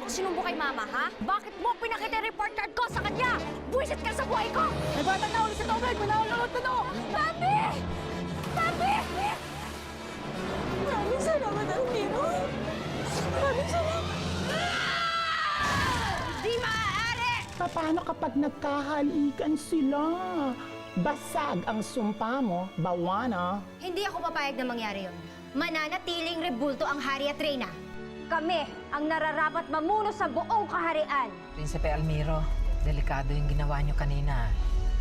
ako sinumbo kay Mama, ha? Bakit mo pinakita yung report card ko sa kanya? Buwisit ka sa buhay ko! May bata na ulit sa tubig! Manahulunod na no! Papi! Papi! Maraming salamat, Almiro. Maraming salamat. Di maaari! Paano kapag nagkahalikan sila? Basag ang sumpa mo, bawana. Hindi ako papayag na mangyari yun. Mananatiling rebulto ang hari at reyna. Kami ang nararapat mamuno sa buong kaharian. Prinsipe Almiro, delikado yung ginawa niyo kanina.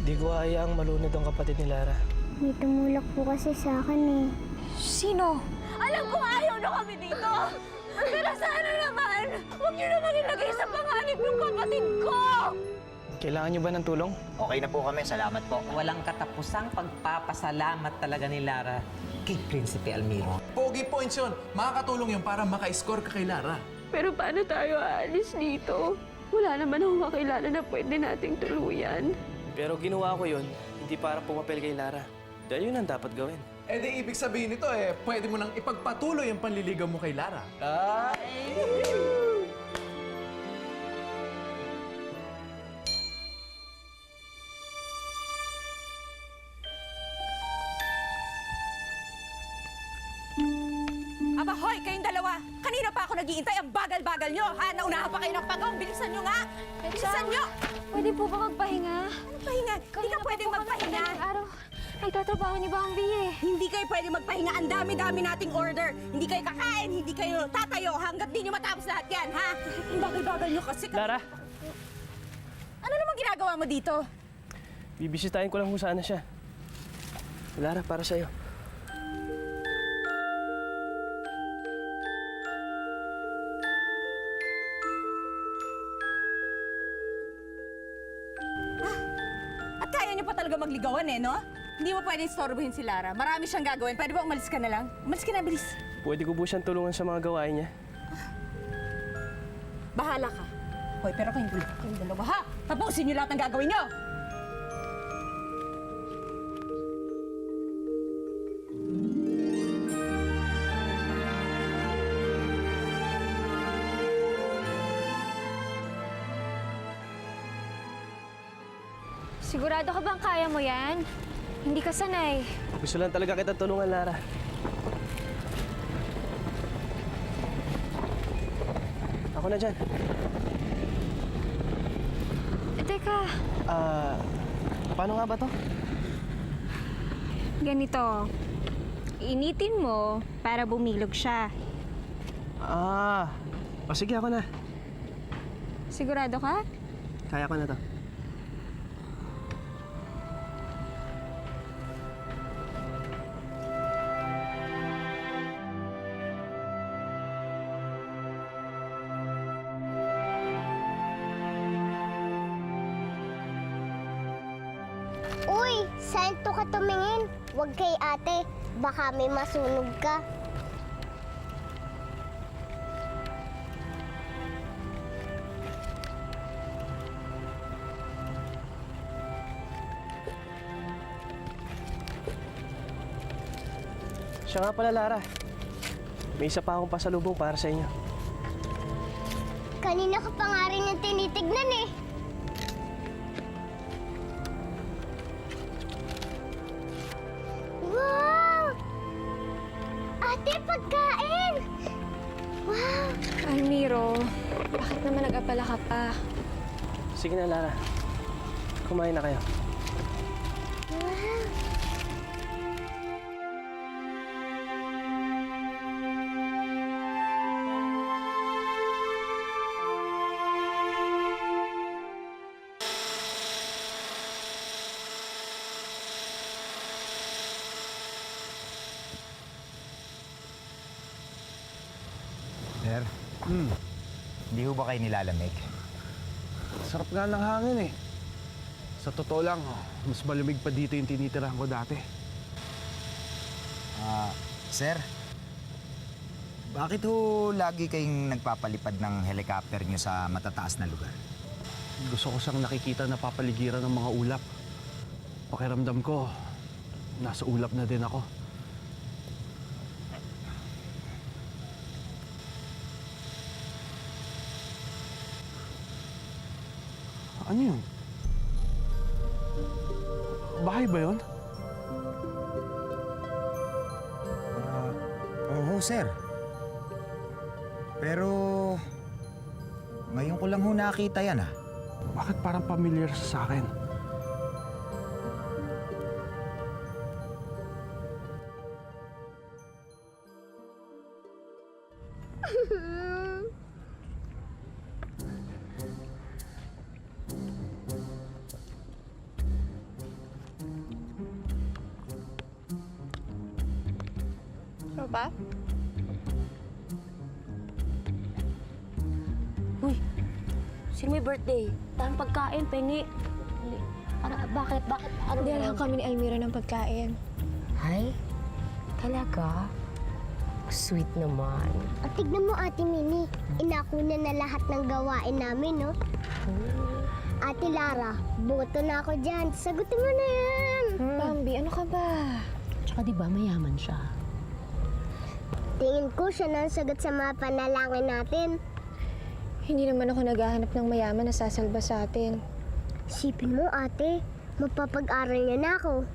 Di ko hayaang malunod ang kapatid ni Lara. May tumulak po kasi sa akin eh. Sino? Alam ko ayaw na kami dito. Pero sana naman, huwag niyo naman ilagay sa panganib yung kapatid ko. Kailangan niyo ba ng tulong? Okay na po kami, salamat po. Walang katapusang pagpapasalamat talaga ni Lara kay Prinsipe Almiro. Pogi points yun. Makakatulong yun para maka-score ka kay Lara. Pero paano tayo aalis dito? Wala naman akong kakilala na pwede nating tuluyan. Pero ginawa ko yun, hindi para pumapel kay Lara. Dahil yun ang dapat gawin. Eh di ibig sabihin nito pwede mo nang ipagpatuloy ang panliligaw mo kay Lara. Aba, hoy, kayong dalawa! Kanina pa ako nag-iintay, ang bagal-bagal nyo, ha? Naunahan pa kayo ng pagong, bilisan nyo nga! Bilisan nyo! Pwede po ba magpahinga? Ano pahinga? Hindi ka pwedeng magpahinga. Araw, nagtatrabaho ni Bambi eh. Hindi kayo pwedeng magpahinga, ang dami-dami nating order. Hindi kayo kakain, hindi kayo tatayo, hanggat di nyo matapos lahat yan, ha? Ang bagal-bagal nyo kasi... Lara, Ano namang ginagawa mo dito? bibisitahin ko lang kung saan na siya. Lara, para sa'yo. At kaya nyo pa talaga magligawan no? Hindi mo pwedeng istorbohin si Lara. Marami siyang gagawin. Pwede ba umalis ka na lang? Umalis ka na, bilis. Pwede ko po siyang tulungan sa mga gawain niya. Bahala ka. Hoy, pero kayong dalawa, ha? Tapusin nyo lahat ng gagawin nyo! Sigurado ka bang kaya mo yan? Hindi ka sanay. Gusto lang talaga kita tulungan, Lara. Ako na dyan. Teka, Paano nga ba to? ganito. Initin mo para bumilog siya. O sige, ako na. Sigurado ka? Kaya ko na to. Uy, saan to ka tumingin? Huwag kay ate, baka may masunog ka. Siya nga pala, Lara. May isa pa akong pasalubong para sa inyo. Kanina ka pa nga rin yung tinitignan eh. Wow! Ate, pagkain! Wow! Almiro, bakit naman nag-abala ka pa? Sige na, Lara. Kumain na kayo. Wow! Sir? Hindi ho ba kayo nilalamig? Sarap nga ng hangin eh. Sa totoo lang, mas malamig pa dito yung tinitirahan ko dati. Sir? Bakit ho lagi kayong nagpapalipad ng helicopter nyo sa matataas na lugar? Gusto ko siyang nakikita na papaligiran ng mga ulap. Pakiramdam ko, nasa ulap na din ako. Ano yun? Bahay ba yun? Oo, sir. Pero ngayon ko lang ho nakita yan ah. Bakit parang familiar sa akin? Papa? Uy, sino may birthday? Parang pagkain, pengi. Bakit? Ano Dala kami ni Elmira ng pagkain. Ay, talaga? Sweet naman. At tignan mo, Ate Mini. Inakuna na lahat ng gawain namin, no? Ate Lara, boto na ako dyan. Sagutin mo na yan. Bambi, ano ka ba? Tsaka di ba mayaman siya? Tingin ko siya na ang sagot sa mga panalangin natin. Hindi naman ako naghahanap ng mayaman na sasalba sa atin. Sipin mo, ate. Mapapag-aral niya na ako.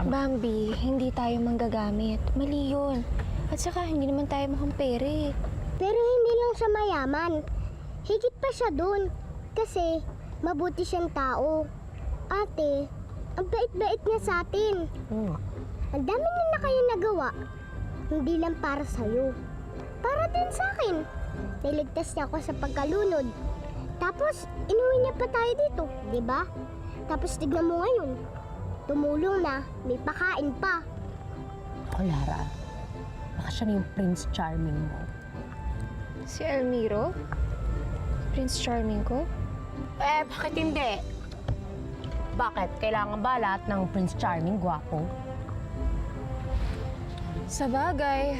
Bambi, hindi tayo manggagamit. Mali yun. At saka, hindi naman tayo mukhang pere. Pero hindi lang siya mayaman. Higit pa siya dun. Kasi, mabuti siyang tao. Ate, ang bait-bait niya sa atin. Ang dami na kayo nagawa. Hindi lang para sa'yo. Para din sa akin. Niligtas niya ako sa pagkalunod. Tapos, inuwi niya pa tayo dito, di ba? Tapos tignan mo ngayon. Tumulong na, may pakain pa. Ako, Lara. Baka siya na yung Prince Charming mo. Si Elmiro? Prince Charming ko? Eh, bakit hindi? Bakit? Kailangan ba lahat ng Prince Charming gwapo? Sa bagay,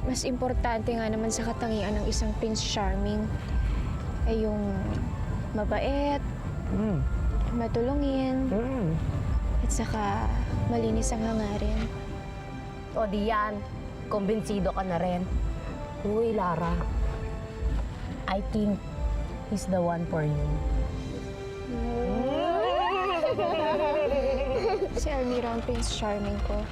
mas importante nga naman sa katangian ng isang Prince Charming ay yung mabait, matulungin, at saka malinis ang hangarin. O di yan, kumbinsido ka na rin. Uy, Lara. I think he's the one for you. Si Elmira ang Prince Charming ko.